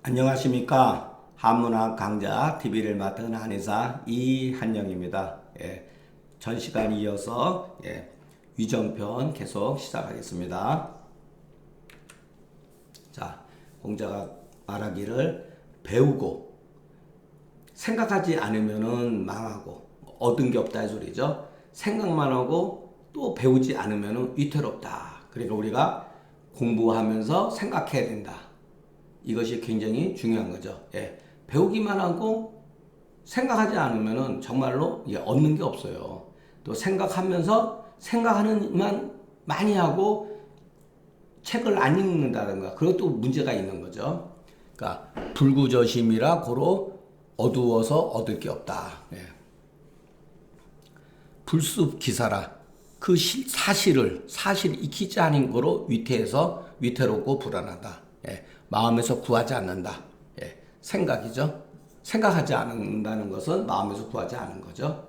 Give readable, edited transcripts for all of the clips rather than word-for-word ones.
안녕하십니까. 한문학 강좌 TV를 맡은 한의사 이한영입니다. 전 시간 이어서 위정편 계속 시작하겠습니다. 자, 공자가 말하기를 배우고 생각하지 않으면은 망하고 얻은 게 없다 이 소리죠. 생각만 하고 또 배우지 않으면은 위태롭다. 그러니까 우리가 공부하면서 생각해야 된다. 이것이 굉장히 중요한 거죠. 배우기만 하고 생각하지 않으면은 정말로 얻는 게 없어요. 또 생각하면서 생각하는 만 많이 하고 책을 안 읽는다든가 그것도 문제가 있는 거죠. 그러니까 불구저심이라 고로 어두워서 얻을 게 없다. 불습기사라 그 사실을 익히지 않은 거로 위태롭고 불안하다. 마음에서 구하지 않는다. 생각이죠. 생각하지 않는다는 것은 마음에서 구하지 않는 거죠.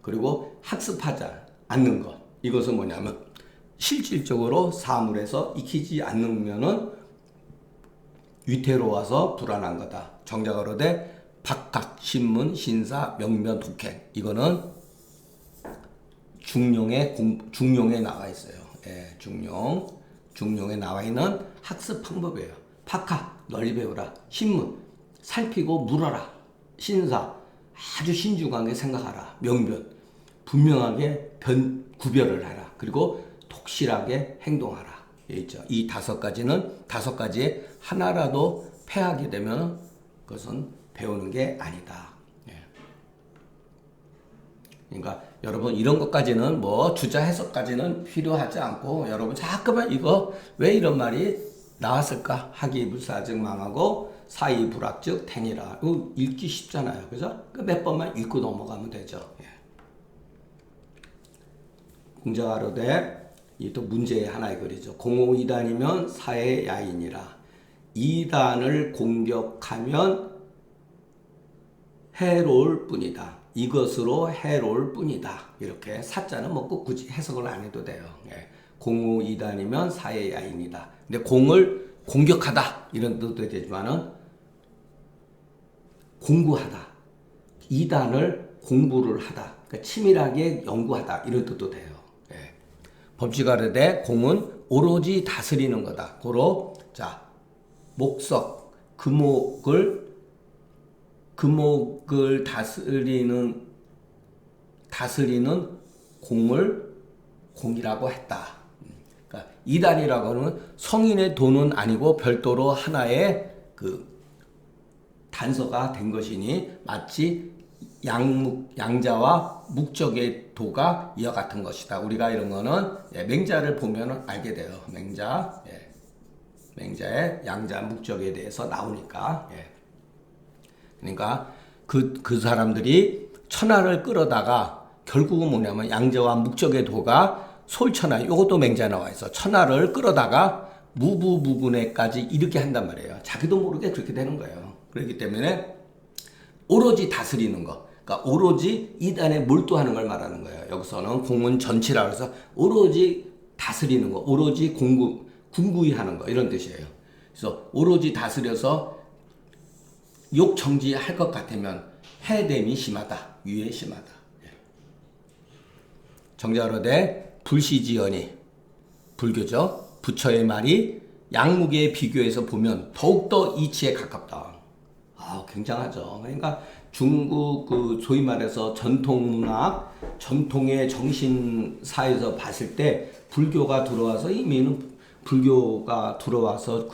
그리고 학습하지 않는 것. 이것은 뭐냐면 실질적으로 사물에서 익히지 않으면은 위태로워서 불안한 거다. 정자가 그러되 박학, 신문, 신사, 명면, 독행. 이거는 중용에 나와 있어요. 중용에 나와 있는 학습 방법이에요. 박학, 널리 배우라. 신문, 살피고 물어라. 신사, 아주 신중하게 생각하라. 명변, 분명하게 구별을 하라. 그리고 독실하게 행동하라. 있죠. 이 다섯 가지에 하나라도 패하게 되면 그것은 배우는 게 아니다. 그러니까 여러분 이런 것까지는 주자 해석까지는 필요하지 않고 여러분 자꾸만 이거 왜 이런 말이 나왔을까? 하기불사즉 망하고 사이불학즉 태니라. 이거 읽기 쉽잖아요. 그죠? 몇 번만 읽고 넘어가면 되죠. 공자가 이르되 이 또 문제 하나의 글이죠. 공호이단이면 사의 야인이라. 이단을 공격하면 해로울 뿐이다. 이것으로 해로울 뿐이다. 이렇게 사자는 꼭 굳이 해석을 안 해도 돼요. 공호이단이면 사의 야인이다. 근데 공을 공격하다 이런 뜻도 되지만은 공부하다. 이단을 공부를 하다. 그러니까 치밀하게 연구하다 이런 뜻도 돼요. 법지가 이르되 공은 오로지 다스리는 거다. 고로 목석 금목을 다스리는 공을 공이라고 했다. 그러니까 이단이라고 하는 성인의 도는 아니고 별도로 하나의 단서가 된 것이니 마치 양자와 목적의 도가 이와 같은 것이다. 우리가 이런 거는 맹자를 보면 알게 돼요. 맹자의 양자 목적에 대해서 나오니까. 그러니까 그 사람들이 천하를 끌어다가 결국은 뭐냐면 양자와 목적의 도가 솔천하, 이것도 맹자에 나와 있어. 천하를 끌어다가 무부무군에까지 이르게 한단 말이에요. 자기도 모르게 그렇게 되는 거예요. 그렇기 때문에 오로지 다스리는 거. 그러니까 오로지 이단에 몰두하는 걸 말하는 거예요. 여기서는 공문 전치라고 해서 오로지 다스리는 거, 오로지 궁구히 하는 거 이런 뜻이에요. 그래서 오로지 다스려서 욕정지할 것 같으면 해됨이 심하다. 유해 심하다. 정자로되 불시지연이 불교죠. 부처의 말이 양무기에 비교해서 보면 더욱더 이치에 가깝다. 굉장하죠. 그러니까 중국 소위 말해서 전통문학, 전통의 정신사에서 봤을 때 불교가 들어와서 이미는 불교가 들어와서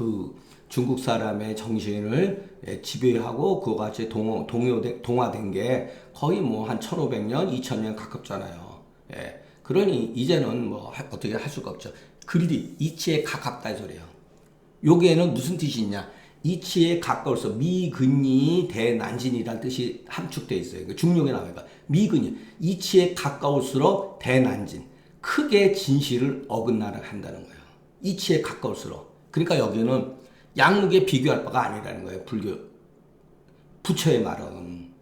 중국 사람의 정신을 지배하고 그와 같이 동화된 게 거의 한 1500년, 2000년 가깝잖아요. 그러니 이제는 어떻게 할 수가 없죠. 그리 이치에 가깝다 이 소리예요. 여기에는 무슨 뜻이 있냐? 이치에 가까울서 미근이 대난진이라는 뜻이 함축되어 있어요. 중용에 나와요. 미근이 이치에 가까울수록 대난진, 크게 진실을 어긋나게 한다는 거예요. 이치에 가까울수록. 그러니까 여기는 양무기에 비교할 바가 아니라는 거예요. 부처의 말은.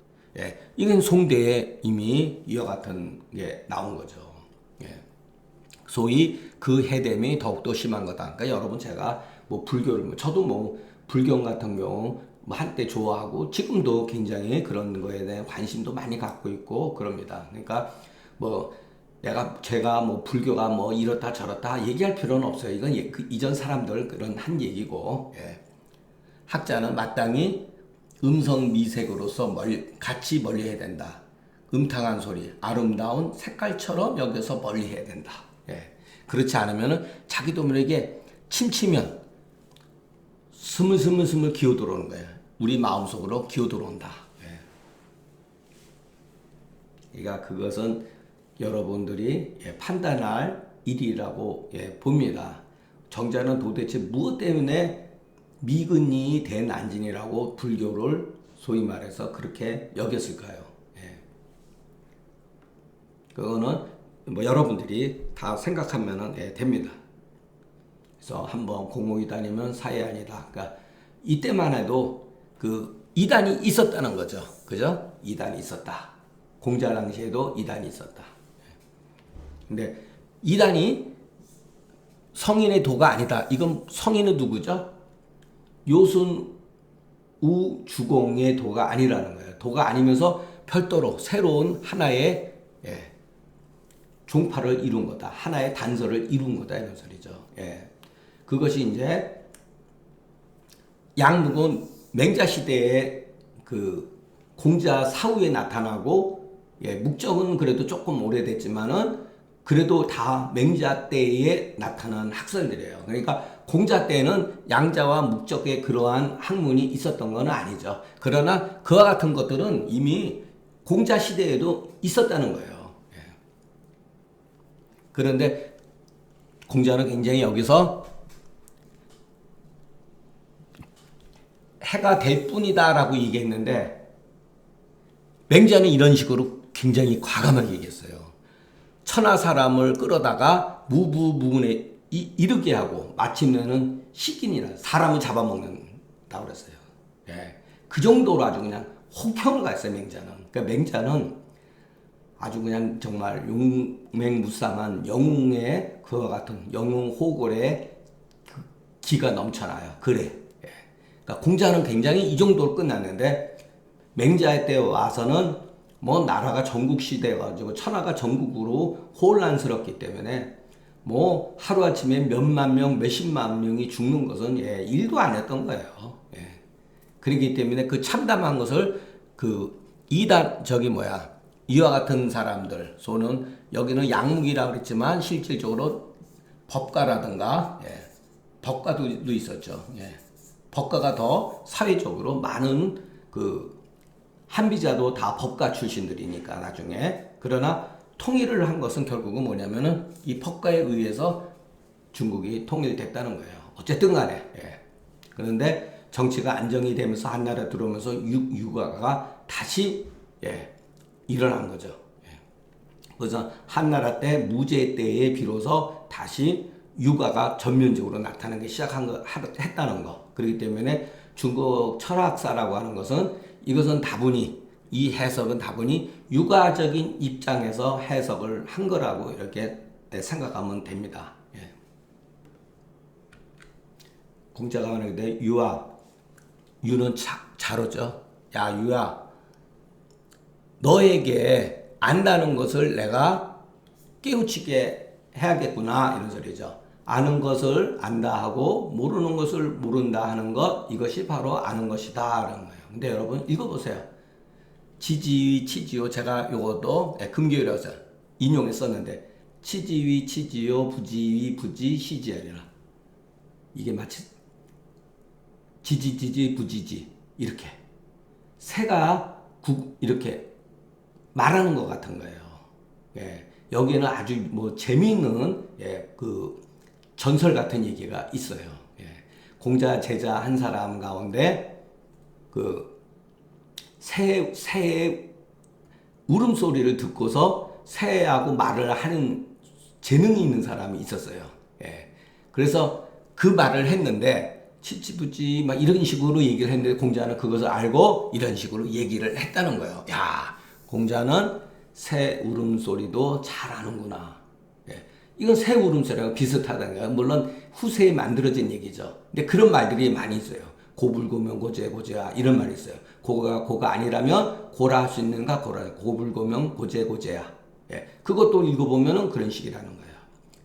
이건 송대에 이미 이와 같은 게 나온 거죠. 소위 그 해됨이 더욱더 심한 거다. 그러니까 여러분 제가 뭐 불교를 저도 뭐 불경 같은 경우 뭐 한때 좋아하고 지금도 굉장히 그런 거에 대한 관심도 많이 갖고 있고 그럽니다. 그러니까 뭐 제가 뭐 불교가 뭐 이렇다 저렇다 얘기할 필요는 없어요. 이건 그 이전 사람들 그런 한 얘기고, 예. 학자는 마땅히 음성 미색으로서 같이 멀리 해야 된다. 음탕한 소리, 아름다운 색깔처럼 여기서 멀리 해야 된다. 예. 그렇지 않으면은 자기도 모르게 침치면 스물스물 기어 들어오는 거예요. 우리 마음속으로 기어 들어온다. 예. 그러니까 그것은 여러분들이 판단할 일이라고 봅니다. 정자는 도대체 무엇 때문에 미근이 대난진이라고 불교를 소위 말해서 그렇게 여겼을까요? 그거는 뭐 여러분들이 다 생각하면 됩니다. 그래서 한번 공무위 다니면 사회안이다. 그러니까 이때만 해도 그 이단이 있었다는 거죠. 그죠? 이단이 있었다. 공자 당시에도 이단이 있었다. 근데 이단이 성인의 도가 아니다. 이건 성인은 누구죠? 요순 우주공의 도가 아니라는 거예요. 도가 아니면서 별도로 새로운 하나의 종파를 이룬 거다. 하나의 단서를 이룬 거다. 이런 소리죠. 그것이 이제 양묵은 맹자 시대에 그 공자 사후에 나타나고, 묵적은 그래도 조금 오래됐지만은 그래도 다 맹자 때에 나타난 학설들이에요. 그러니까 공자 때는 양자와 묵적의 그러한 학문이 있었던 건 아니죠. 그러나 그와 같은 것들은 이미 공자 시대에도 있었다는 거예요. 그런데 공자는 굉장히 여기서 해가 될 뿐이다라고 얘기했는데 맹자는 이런 식으로 굉장히 과감하게 얘기했어요. 천하 사람을 끌어다가 무부무분에 이르게 하고 마침내는 식인이라 사람을 잡아먹는다고 그랬어요. 그 정도로 아주 그냥 혹평을 가했어요. 맹자는. 그러니까 맹자는 아주 그냥 정말 용맹무쌍한 영웅의 그와 같은 영웅호골의 기가 넘쳐나요. 그래. 그러니까 공자는 굉장히 이 정도로 끝났는데 맹자 때 와서는 뭐 나라가 전국 시대 가지고 천하가 전국으로 혼란스럽기 때문에 뭐 하루아침에 몇만 명, 몇십만 명이 죽는 것은 일도 안 했던 거예요. 그렇기 때문에 그 참담한 것을 그 이와 같은 사람들, 소는 여기는 양묵이라고 그랬지만 실질적으로 법가라든가 법가도 있었죠. 법가가 더 사회적으로 많은 그 한비자도 다 법가 출신들이니까 나중에. 그러나 통일을 한 것은 결국은 뭐냐면은 이 법가에 의해서 중국이 통일됐다는 거예요. 어쨌든 간에. 그런데 정치가 안정이 되면서 한나라 들어오면서 육아가 다시 일어난 거죠. 그래서 한나라 때 무제 때에 비로소 다시 육아가 전면적으로 나타나기 했다는 거. 그렇기 때문에 중국 철학사라고 하는 것은 이것은 다분히 이 해석은 다분히 육아적인 입장에서 해석을 한 거라고 이렇게 생각하면 됩니다. 공자가 말하는데 유는 자로죠. 야 유야, 너에게 안다는 것을 내가 깨우치게 해야겠구나 이런 소리죠. 아는 것을 안다 하고 모르는 것을 모른다 하는 것, 이것이 바로 아는 것이다 라는 거예요. 근데 여러분 읽어보세요. 지지위 치지요. 제가 요것도 금교일에서 인용했었는데 치지위 치지요 부지위 부지 시지하리라. 이게 마치 지지지지 부지지 이렇게 새가 이렇게 말하는 것 같은 거예요. 여기는 아주 뭐 재미있는 그 전설 같은 얘기가 있어요. 공자 제자 한 사람 가운데 그 새의 울음소리를 듣고서 새하고 말을 하는 재능이 있는 사람이 있었어요. 그래서 그 말을 했는데 치치부지 막 이런 식으로 얘기를 했는데 공자는 그것을 알고 이런 식으로 얘기를 했다는 거예요. 야, 공자는 새 울음소리도 잘 아는구나. 이건 새 울음소리랑 비슷하다는 거예요. 물론 후세에 만들어진 얘기죠. 근데 그런 말들이 많이 있어요. 고불고명 고제고제야 이런 말이 있어요. 고가 아니라면 고라 할 수 있는가 고라 고불고명 고제고제야. 예, 그것도 읽어보면은 그런 식이라는 거예요.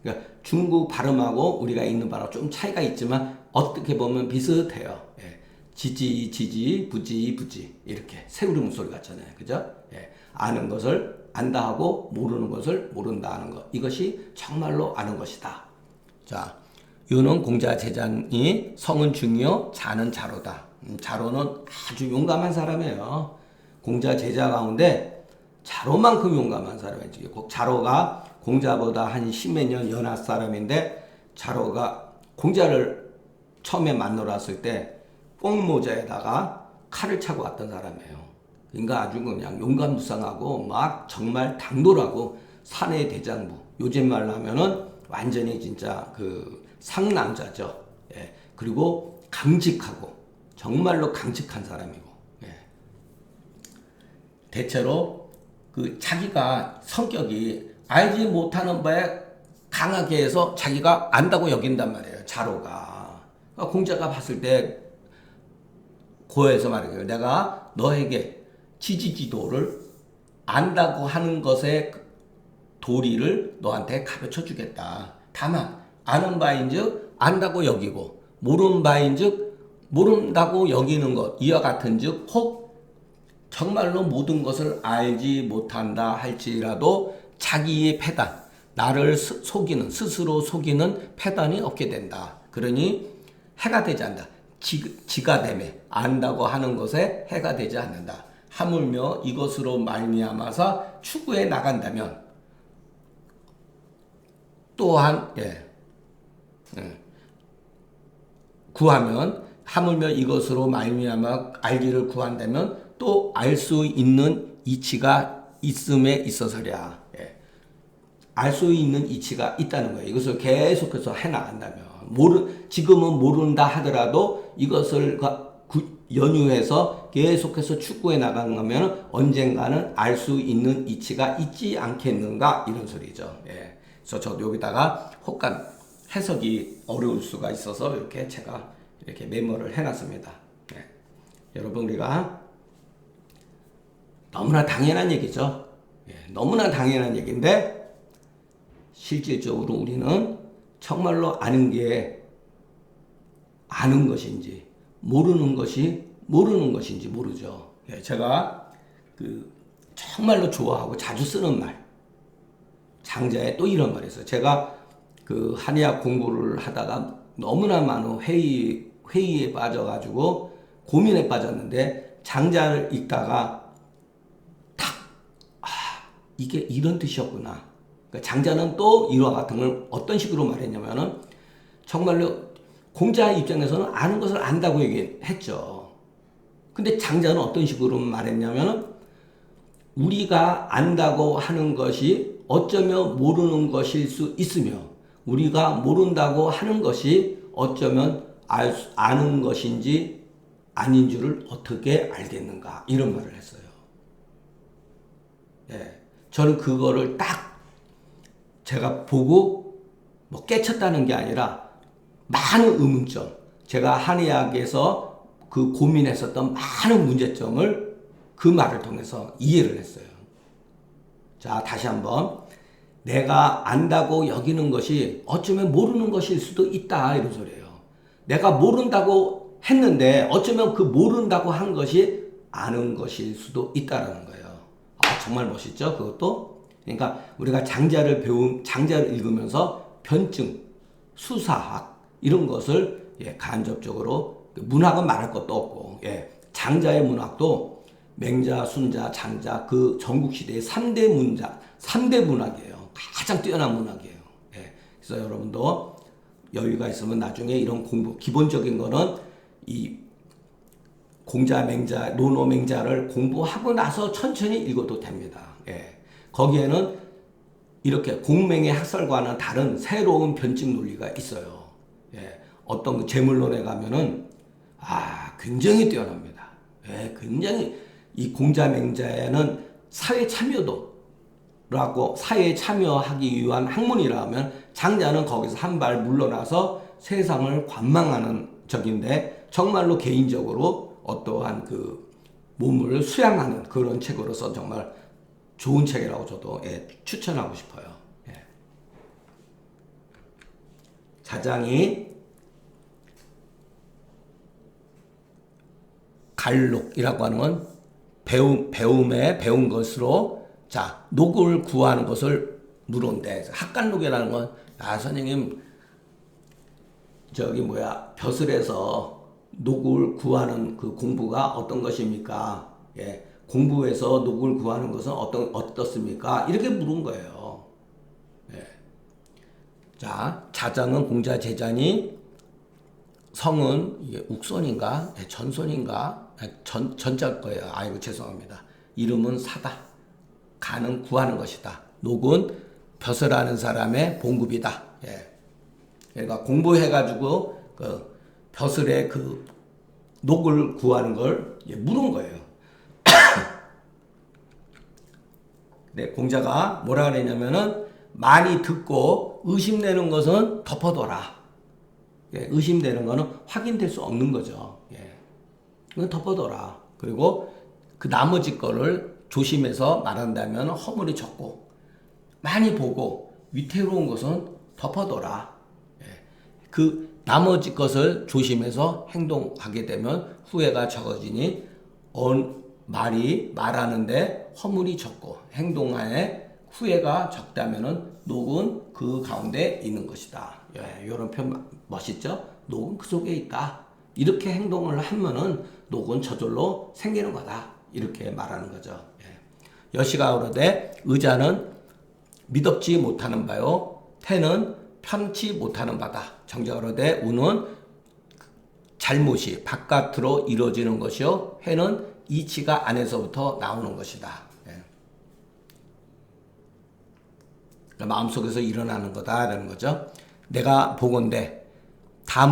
그러니까 중국 발음하고 우리가 읽는 발음 좀 차이가 있지만 어떻게 보면 비슷해요. 예, 지지 부지 이렇게 새우리 문소리 같잖아요. 그죠? 예, 아는 것을 안다 하고 모르는 것을 모른다 하는 것. 이것이 정말로 아는 것이다. 자, 유는 공자 제자니 성은 중이요 자는 자로다. 자로는 아주 용감한 사람이에요. 공자 제자 가운데 자로만큼 용감한 사람이지. 자로가 공자보다 한 십몇 년 연하 사람인데 자로가 공자를 처음에 만나러 왔을 때 뽕모자에다가 칼을 차고 왔던 사람이에요. 그러니까 아주 그냥 용감무쌍하고 막 정말 당돌하고 사내 대장부. 요즘 말로 하면은 완전히 진짜 그 상남자죠. 예. 그리고 강직하고 정말로 강직한 사람이고. 예. 대체로 그 자기가 성격이 알지 못하는 바에 강하게 해서 자기가 안다고 여긴단 말이에요. 자로가. 그러니까 공자가 봤을 때 고해서 말이에요. 내가 너에게 지지지도를 안다고 하는 것의 도리를 너한테 가르쳐 주겠다. 다만 아는 바인즉 안다고 여기고 모르는 바인즉 모른다고 여기는 것 이와 같은즉 혹 정말로 모든 것을 알지 못한다 할지라도 자기의 패단, 나를 속이는 스스로 속이는 패단이 없게 된다. 그러니 해가 되지 않는다. 지가 되매 안다고 하는 것에 해가 되지 않는다. 하물며 이것으로 말미암아서 추구해 나간다면 또한 구하면 하물며 이것으로 말미암아 알기를 구한다면 또 알 수 있는 이치가 있음에 있어서랴. 알 수 있는 이치가 있다는 거예요. 이것을 계속해서 해나간다면 지금은 모른다 하더라도 이것을 연유해서 계속해서 추구해 나가면 언젠가는 알 수 있는 이치가 있지 않겠는가 이런 소리죠. 예. 그래서 저도 여기다가 혹간 해석이 어려울 수가 있어서 이렇게 제가 이렇게 메모를 해놨습니다. 예. 여러분 우리가 너무나 당연한 얘기죠. 예. 너무나 당연한 얘기인데 실질적으로 우리는 정말로 아는 게 아는 것인지 모르는 것인지 모르죠. 예, 제가 정말로 좋아하고 자주 쓰는 말 장자에 또 이런 말이 있어요. 제가 한의학 공부를 하다가 너무나 많은 회의에 빠져가지고 고민에 빠졌는데 장자를 읽다가 이게 이런 뜻이었구나. 그러니까 장자는 또 이와 같은 걸 어떤 식으로 말했냐면은 정말로 공자 입장에서는 아는 것을 안다고 얘기했죠. 근데 장자는 어떤 식으로 말했냐면은 우리가 안다고 하는 것이 어쩌면 모르는 것일 수 있으며 우리가 모른다고 하는 것이 어쩌면 아는 것인지 아닌 줄을 어떻게 알겠는가 이런 말을 했어요. 예, 저는 그거를 딱 제가 보고 뭐 깨쳤다는 게 아니라 많은 의문점, 제가 한의학에서 고민했었던 많은 문제점을 그 말을 통해서 이해를 했어요. 자, 다시 한번. 내가 안다고 여기는 것이 어쩌면 모르는 것일 수도 있다 이런 소리예요. 내가 모른다고 했는데 어쩌면 그 모른다고 한 것이 아는 것일 수도 있다라는 거예요. 정말 멋있죠? 그것도. 그러니까 우리가 장자를 읽으면서 변증, 수사학 이런 것을 간접적으로 문학은 말할 것도 없고 장자의 문학도 맹자, 순자, 장자 그 전국시대의 3대 문학이에요. 가장 뛰어난 문학이에요. 그래서 여러분도 여유가 있으면 나중에 이런 공부 기본적인 거는 이 공자, 맹자, 논어, 맹자를 공부하고 나서 천천히 읽어도 됩니다. 거기에는 이렇게 공맹의 학설과는 다른 새로운 변증 논리가 있어요. 어떤 재물론에 가면은 굉장히 뛰어납니다. 굉장히 이 공자, 맹자에는 사회 참여도라고 사회에 참여하기 위한 학문이라 하면 장자는 거기서 한 발 물러나서 세상을 관망하는 적인데 정말로 개인적으로 어떠한 그 몸을 수양하는 그런 책으로서 정말 좋은 책이라고 저도 추천하고 싶어요. 예. 자장이 갈록이라고 하는 건 배움에 배운 것으로 자 녹을 구하는 것을 물은데 학갈록이라는 건 선생님 벼슬에서 녹을 구하는 그 공부가 어떤 것입니까? 예, 공부에서 녹을 구하는 것은 어떻습니까? 이렇게 물은 거예요. 예. 자, 자장은 공자 제자니 성은 이게 욱손인가? 전손인가? 전자일 거예요. 아이고 죄송합니다. 이름은 사다. 가는 구하는 것이다. 녹은 벼슬하는 사람의 봉급이다. 예. 그러니까 공부해가지고 그 벼슬의 그 녹을 구하는 걸 물은 거예요. 네, 공자가 뭐라 그랬냐면은 많이 듣고 의심되는 것은 덮어둬라. 예, 의심되는 거는 확인될 수 없는 거죠. 예. 이건 덮어둬라. 그리고 그 나머지 거를 조심해서 말한다면 허물이 적고 많이 보고 위태로운 것은 덮어둬라. 예. 그 나머지 것을 조심해서 행동하게 되면 후회가 적어지니 말이 말하는데 허물이 적고 행동에 후회가 적다면은 녹은 그 가운데 있는 것이다. 예, 이런 표현 멋있죠? 녹은 그 속에 있다. 이렇게 행동을 하면은 녹은 저절로 생기는 거다. 이렇게 말하는 거죠. 예. 여시가 그러되 의자는 미덥지 못하는 바요. 태는 편치 못하는 바다. 정자가 그러되 우는 잘못이 바깥으로 이루어지는 것이요. 해는 이치가 안에서부터 나오는 것이다. 예. 그러니까 마음속에서 일어나는 거다라는 거죠. 내가 보건대 다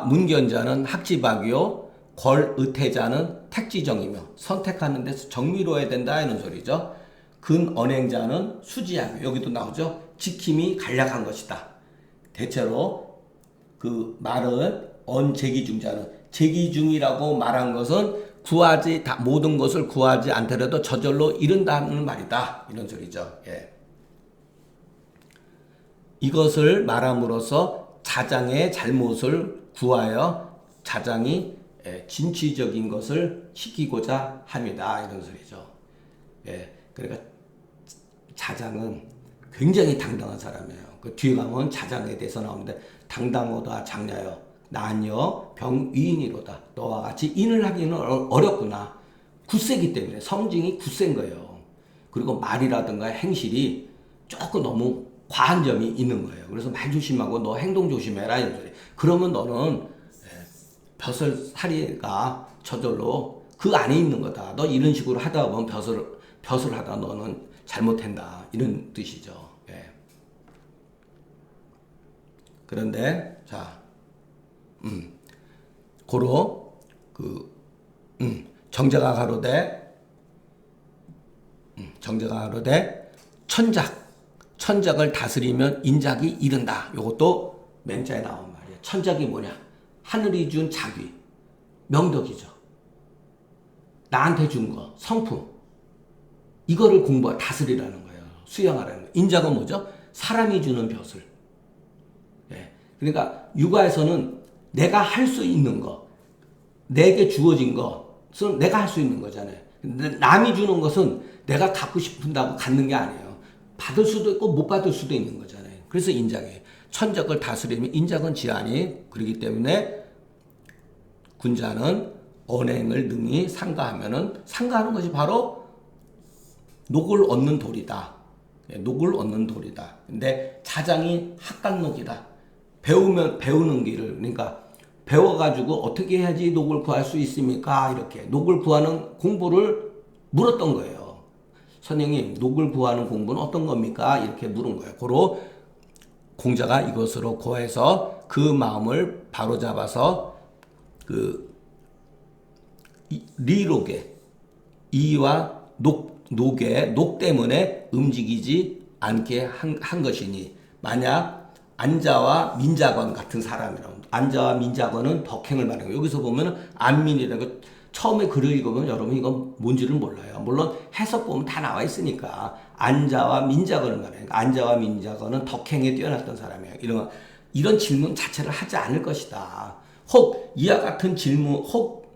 문견자는 학지박이요 걸의태자는 택지정이며 선택하는 데서 정미로워야 된다 이런 소리죠. 근언행자는 수지하며 여기도 나오죠. 지킴이 간략한 것이다. 대체로 그 말은 언제기중자는 제기중이라고 말한 것은 모든 것을 구하지 않더라도 저절로 이룬다는 말이다. 이런 소리죠. 예. 이것을 말함으로써 자장의 잘못을 구하여 자장이 진취적인 것을 시키고자 합니다. 이런 소리죠. 예. 그러니까 자장은 굉장히 당당한 사람이에요. 그 뒤에 가면 자장에 대해서 나오는데 당당하다 장냐여 나녀 병위인이로다. 너와 같이 인을 하기는 어렵구나. 굳세기 때문에 성징이 굳센 거예요. 그리고 말이라든가 행실이 조금 너무 과한 점이 있는 거예요. 그래서 말 조심하고 너 행동 조심해라 이런 소리. 그러면 너는 벼슬살이가 저절로 그 안에 있는 거다. 너 이런 식으로 하다 보면 벼슬 하다 너는 잘못한다. 이런 뜻이죠. 예. 그런데 자, 고로 정자가 가로되 천작을 다스리면 인작이 이른다. 요것도 맹자에 나온 말이에요. 천작이 뭐냐? 하늘이 준 자귀, 명덕이죠. 나한테 준 거, 성품. 이거를 다스리라는 거예요. 수양하라는 거예요. 인작은 뭐죠? 사람이 주는 벼슬. 예. 그러니까 육아에서는 내가 할 수 있는 거, 내게 주어진 것은 내가 할 수 있는 거잖아요. 근데 남이 주는 것은 내가 갖고 싶은다고 갖는 게 아니에요. 받을 수도 있고 못 받을 수도 있는 거잖아요. 그래서 인작이에요. 천적을 다스리면 인작은 지하니 그렇기 때문에 군자는 언행을 능히 상가하는 것이 바로 녹을 얻는 돌이다. 녹을 얻는 돌이다. 근데 자장이 학간록이다. 배우는 길을 그러니까 배워가지고 어떻게 해야지 녹을 구할 수 있습니까? 이렇게 녹을 구하는 공부를 물었던 거예요. 선생님, 녹을 구하는 공부는 어떤 겁니까? 이렇게 물은 거예요. 고로 공자가 이것으로 고해서 그 마음을 바로잡아서 그 리록의 이와 녹 때문에 움직이지 않게 한 것이니 만약 안자와 민자건 같은 사람이라고. 안자와 민자건은 덕행을 말해요. 여기서 보면 안민이라는 거 처음에 글을 읽으면 여러분 이건 뭔지를 몰라요. 물론 해석 보면 다 나와 있으니까 안자와 민자건을 말해요. 안자와 민자건은 덕행에 뛰어났던 사람이에요. 이런 질문 자체를 하지 않을 것이다. 혹 이와 같은 질문, 혹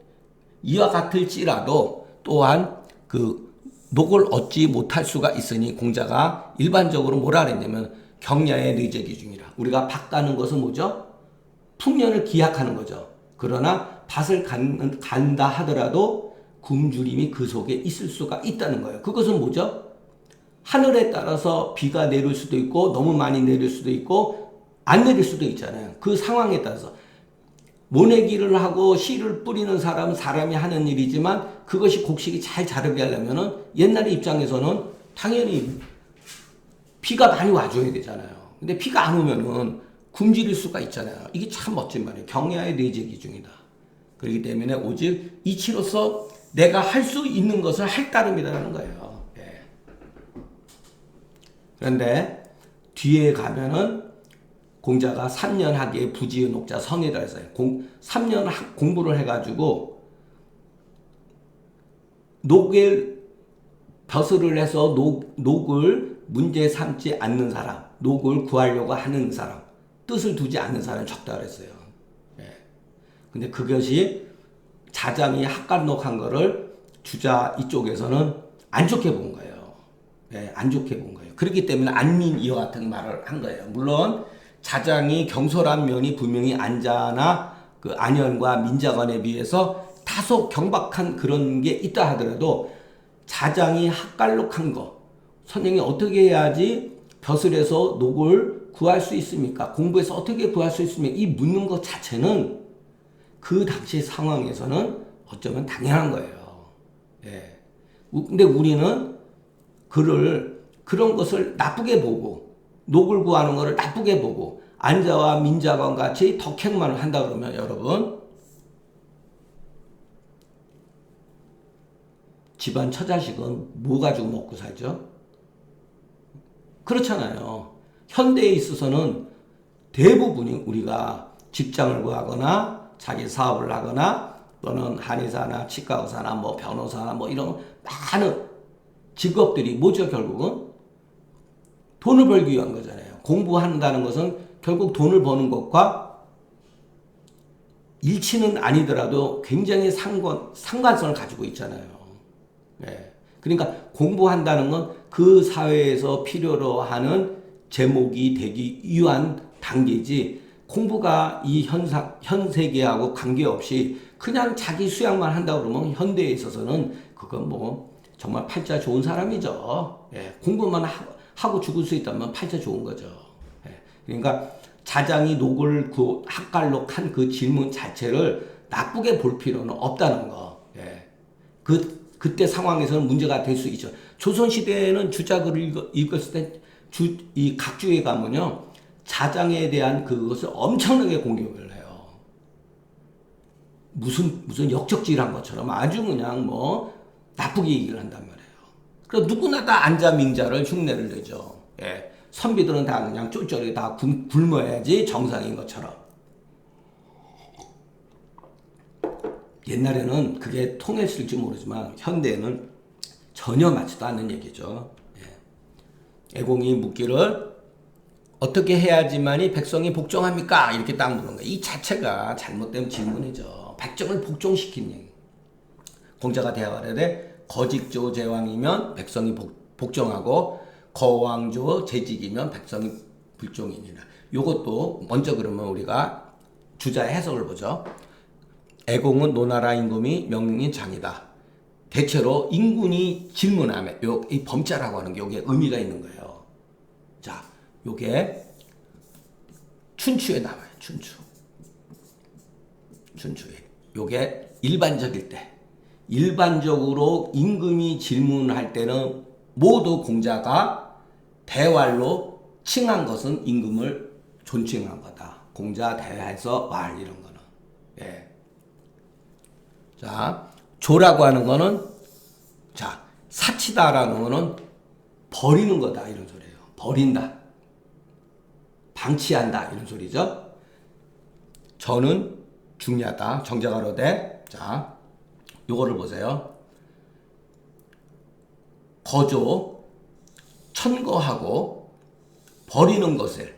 이와 같을지라도 또한 그 녹을 얻지 못할 수가 있으니 공자가 일반적으로 뭐라 그랬냐면 경야의 내재기 중이라. 우리가 밭 가는 것은 뭐죠? 풍년을 기약하는 거죠. 그러나 밭을 간다 하더라도 굶주림이 그 속에 있을 수가 있다는 거예요. 그것은 뭐죠? 하늘에 따라서 비가 내릴 수도 있고 너무 많이 내릴 수도 있고 안 내릴 수도 있잖아요. 그 상황에 따라서 모내기를 하고 씨를 뿌리는 사람은 사람이 하는 일이지만 그것이 곡식이 잘 자라게 하려면은 옛날의 입장에서는 당연히 비가 많이 와줘야 되잖아요. 근데 비가 안 오면은 굶주릴 수가 있잖아요. 이게 참 멋진 말이에요. 경야의 내재기 중이다. 그렇기 때문에 오직 이치로서 내가 할 수 있는 것을 할 따름이라는 거예요. 예. 그런데 뒤에 가면은 공자가 3년 하기에 부지의 녹자 성이라 했어요. 3년 공부를 해가지고 녹을 벼슬을 해서 녹을 문제 삼지 않는 사람, 녹을 구하려고 하는 사람, 뜻을 두지 않는 사람이 적다 그랬어요. 예. 근데 그것이 자장이 학간록한 거를 주자 이쪽에서는 안 좋게 본 거예요. 예, 안 좋게 본 거예요. 그렇기 때문에 안민 이와 같은 말을 한 거예요. 물론 자장이 경솔한 면이 분명히 안자나 그 안현과 민자간에 비해서 다소 경박한 그런 게 있다 하더라도 자장이 학갈록한 거, 선생이 어떻게 해야지 벼슬에서 녹을 구할 수 있습니까? 공부해서 어떻게 구할 수 있습니까? 이 묻는 것 자체는 그 당시 상황에서는 어쩌면 당연한 거예요. 예. 근데 우리는 그런 것을 나쁘게 보고, 녹을 구하는 것을 나쁘게 보고, 안자와 민자건 같이 덕행만을 한다 그러면 여러분, 집안 처자식은 뭐 가지고 먹고 살죠? 그렇잖아요. 현대에 있어서는 대부분이 우리가 직장을 구하거나 자기 사업을 하거나 또는 한의사나 치과의사나 뭐 변호사나 뭐 이런 많은 직업들이 뭐죠? 결국은 돈을 벌기 위한 거잖아요. 공부한다는 것은 결국 돈을 버는 것과 일치는 아니더라도 굉장히 상관성을 가지고 있잖아요. 예. 그러니까 공부한다는 건 그 사회에서 필요로 하는 제목이 되기 위한 단계지 공부가 이 현 세계하고 관계없이 그냥 자기 수양만 한다 그러면 현대에 있어서는 그건 뭐 정말 팔자 좋은 사람이죠. 예. 공부만 하고 죽을 수 있다면 팔자 좋은 거죠. 예. 그러니까 자장이 녹을 학갈록한 그 질문 자체를 나쁘게 볼 필요는 없다는 거. 예. 그때 상황에서는 문제가 될 수 있죠. 조선시대에는 주작을 읽었을 때, 이 각주에 가면요, 자장에 대한 그것을 엄청나게 공격을 해요. 무슨 역적질한 것처럼 아주 그냥 뭐, 나쁘게 얘기를 한단 말이에요. 그래서 누구나 다 안자민자를 흉내를 내죠. 예. 선비들은 다 그냥 쫄쫄이 다 굶어야지 정상인 것처럼. 옛날에는 그게 통했을지 모르지만 현대에는 전혀 맞지도 않는 얘기죠. 예. 애공이 묻기를 어떻게 해야지만이 백성이 복종합니까? 이렇게 딱 물은 거예요. 이 자체가 잘못된 질문이죠. 백성을 복종시킨 얘기. 공자가 대화하되 거직조 제왕이면 백성이 복종하고 거왕조 재직이면 백성이 불종이니라. 요것도 먼저 그러면 우리가 주자의 해석을 보죠. 애공은 노나라 임금이 명령인 장이다. 대체로 인군이 질문하면 이 범자라고 하는 게 여기에 의미가 있는 거예요. 자, 요게 춘추에 나와요. 춘추에. 요게 일반적일 때. 일반적으로 임금이 질문할 때는 모두 공자가 대왈로 칭한 것은 임금을 존칭한 거다. 공자 대화에서 왈 이런 거는. 예. 자, 조라고 하는 거는 자, 사치다라는 거는 버리는 거다 이런 소리예요. 버린다. 방치한다 이런 소리죠. 저는 중요하다. 정자가로되. 자, 요거를 보세요. 거조, 천거하고 버리는 것을,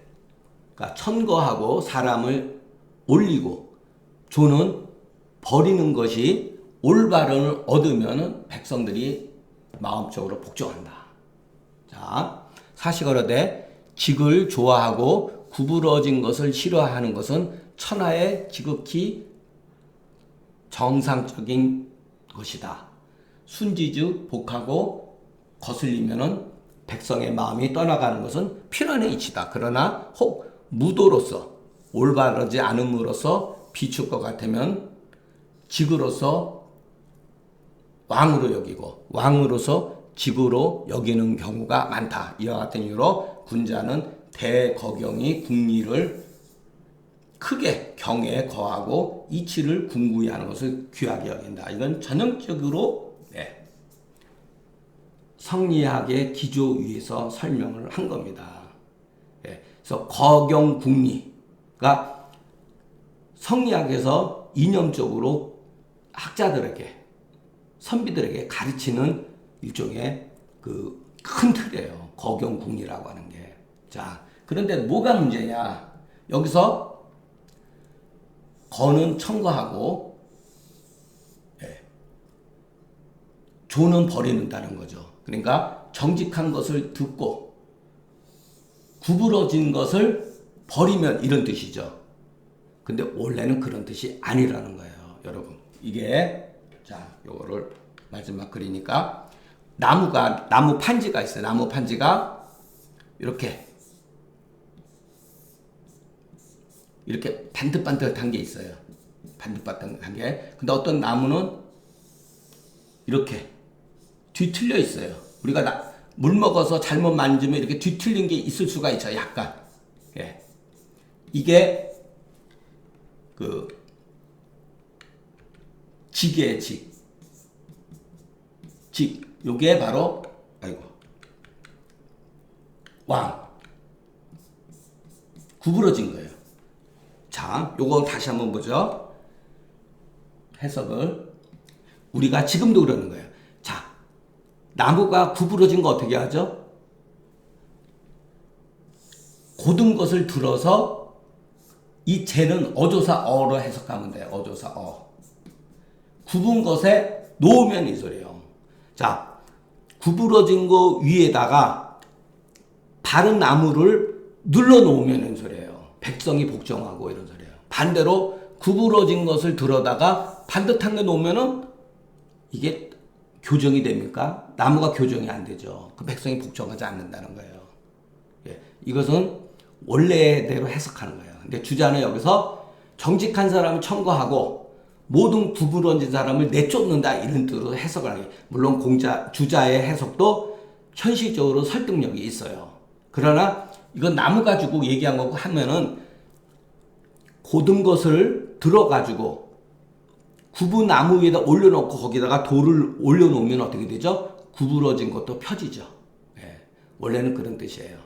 그러니까 천거하고 사람을 올리고 조는 버리는 것이 올바름을 얻으면 백성들이 마음적으로 복종한다. 자, 사시가로되 직을 좋아하고 구부러진 것을 싫어하는 것은 천하의 지극히 정상적인 것이다. 순지주 복하고 거슬리면은 백성의 마음이 떠나가는 것은 필연의 이치다. 그러나 혹 무도로서 올바르지 않음으로써 비출 것 같으면 직으로서 왕으로 여기고 왕으로서 직으로 여기는 경우가 많다. 이와 같은 이유로 군자는 대거경이 궁리를 크게 경에 거하고 이치를 궁구히 하는 것을 귀하게 여긴다. 이건 전형적으로 성리학의 기조 위에서 설명을 한 겁니다. 그래서 거경궁리가 성리학에서 이념적으로 학자들에게 선비들에게 가르치는 일종의 그 큰 틀이에요. 거경궁리라고 하는 게. 자, 그런데 뭐가 문제냐? 여기서 거는 천거하고 조는 버리는다는 거죠. 그러니까 정직한 것을 듣고 구부러진 것을 버리면 이런 뜻이죠. 근데 원래는 그런 뜻이 아니라는 거예요, 여러분. 이게 자, 요거를 마지막 그리니까 나무 판지가 있어요. 나무 판지가 이렇게 반듯반듯한 게 있어요. 반듯반듯한 게. 근데 어떤 나무는 이렇게 뒤틀려 있어요. 우리가 물 먹어서 잘못 만지면 이렇게 뒤틀린 게 있을 수가 있죠. 약간. 이게 그 직이에요. 직. 요게 바로 왕. 구부러진 거예요. 자, 요거 다시 한번 보죠. 해석을. 우리가 지금도 그러는 거예요. 자, 나무가 구부러진 거 어떻게 하죠? 고든 것을 들어서 이 재는 어조사 어로 해석하면 돼요. 어조사 어. 굽은 것에 놓으면 이 소리예요. 자, 구부러진 거 위에다가 바른 나무를 눌러 놓으면 이 소리예요. 백성이 복종하고 이런 소리예요. 반대로 구부러진 것을 들어다가 반듯한 거 놓으면은 이게 교정이 됩니까? 나무가 교정이 안 되죠. 그 백성이 복종하지 않는다는 거예요. 이것은 원래대로 해석하는 거예요. 근데 주자는 여기서 정직한 사람을 천거하고 모든 구부러진 사람을 내쫓는다 이런 뜻으로 해석을 하는 거예요. 물론 주자의 해석도 현실적으로 설득력이 있어요. 그러나 이건 나무 가지고 얘기한 거고 하면은 고든 것을 들어가지고 굽은 나무 위에다 올려놓고 거기다가 돌을 올려놓으면 어떻게 되죠? 구부러진 것도 펴지죠. 원래는 그런 뜻이에요.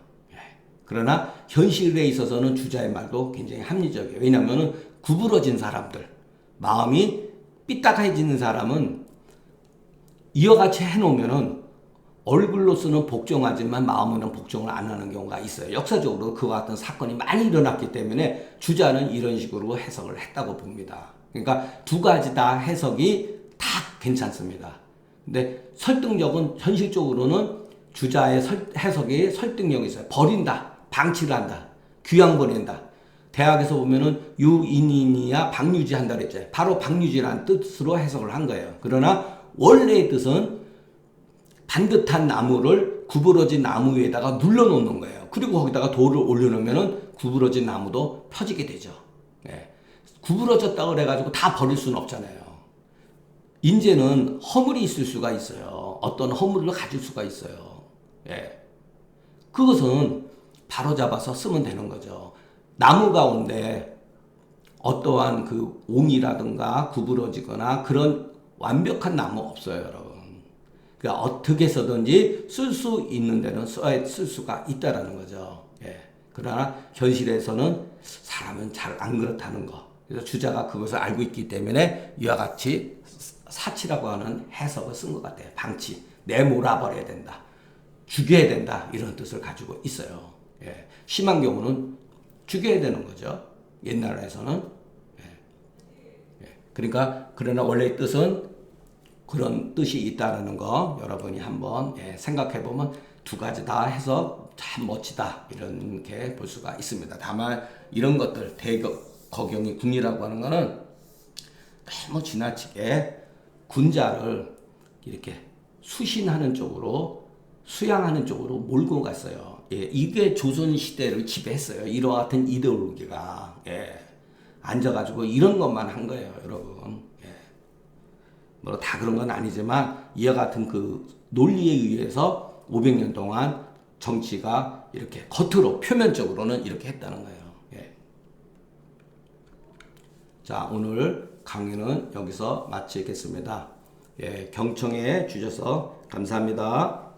그러나 현실에 있어서는 주자의 말도 굉장히 합리적이에요. 왜냐하면 구부러진 사람들, 마음이 삐딱해지는 사람은 이와 같이 해놓으면은 얼굴로서는 복종하지만 마음으로는 복종을 안 하는 경우가 있어요. 역사적으로 그와 같은 사건이 많이 일어났기 때문에 주자는 이런 식으로 해석을 했다고 봅니다. 그러니까 두 가지 다 해석이 다 괜찮습니다. 근데 설득력은 현실적으로는 주자의 해석이 설득력이 있어요. 버린다, 방치를 한다, 귀양 보낸다. 대학에서 보면은 유인이야 방류지한다 그랬죠. 바로 방류지라는 뜻으로 해석을 한 거예요. 그러나 원래의 뜻은 반듯한 나무를 구부러진 나무 위에다가 눌러놓는 거예요. 그리고 거기다가 돌을 올려놓으면은 구부러진 나무도 펴지게 되죠. 구부러졌다고 그래가지고 다 버릴 수는 없잖아요. 인제는 허물이 있을 수가 있어요. 어떤 허물을 가질 수가 있어요. 그것은 바로잡아서 쓰면 되는 거죠. 나무 가운데 어떠한 그 옹이라든가 구부러지거나 그런 완벽한 나무 없어요, 여러분. 그러니까 어떻게 해서든지 쓸 수 있는 데는 쓸 수가 있다라는 거죠. 그러나 현실에서는 사람은 잘 안 그렇다는 거. 그래서 주자가 그것을 알고 있기 때문에 이와 같이 사치라고 하는 해석을 쓴 것 같아요. 방치, 내몰아버려야 된다, 죽여야 된다, 이런 뜻을 가지고 있어요. 예. 심한 경우는 죽여야 되는 거죠. 옛날에서는. 예. 예. 그러니까 그러나 원래의 뜻은 그런 뜻이 있다는 거 여러분이 한번 생각해 보면 두 가지 다 해서 참 멋지다 이렇게 볼 수가 있습니다. 다만 이런 것들 대거경이 군이라고 하는 거는 너무 지나치게 군자를 이렇게 수신하는 쪽으로 수양하는 쪽으로 몰고 갔어요. 예, 이게 조선 시대를 지배했어요. 이와 같은 이데올로기가 앉아가지고 이런 것만 한 거예요, 여러분. 뭐 다 그런 건 아니지만 이와 같은 그 논리에 의해서 500년 동안 정치가 이렇게 겉으로 표면적으로는 이렇게 했다는 거예요. 예. 자, 오늘 강의는 여기서 마치겠습니다. 예, 경청해 주셔서 감사합니다.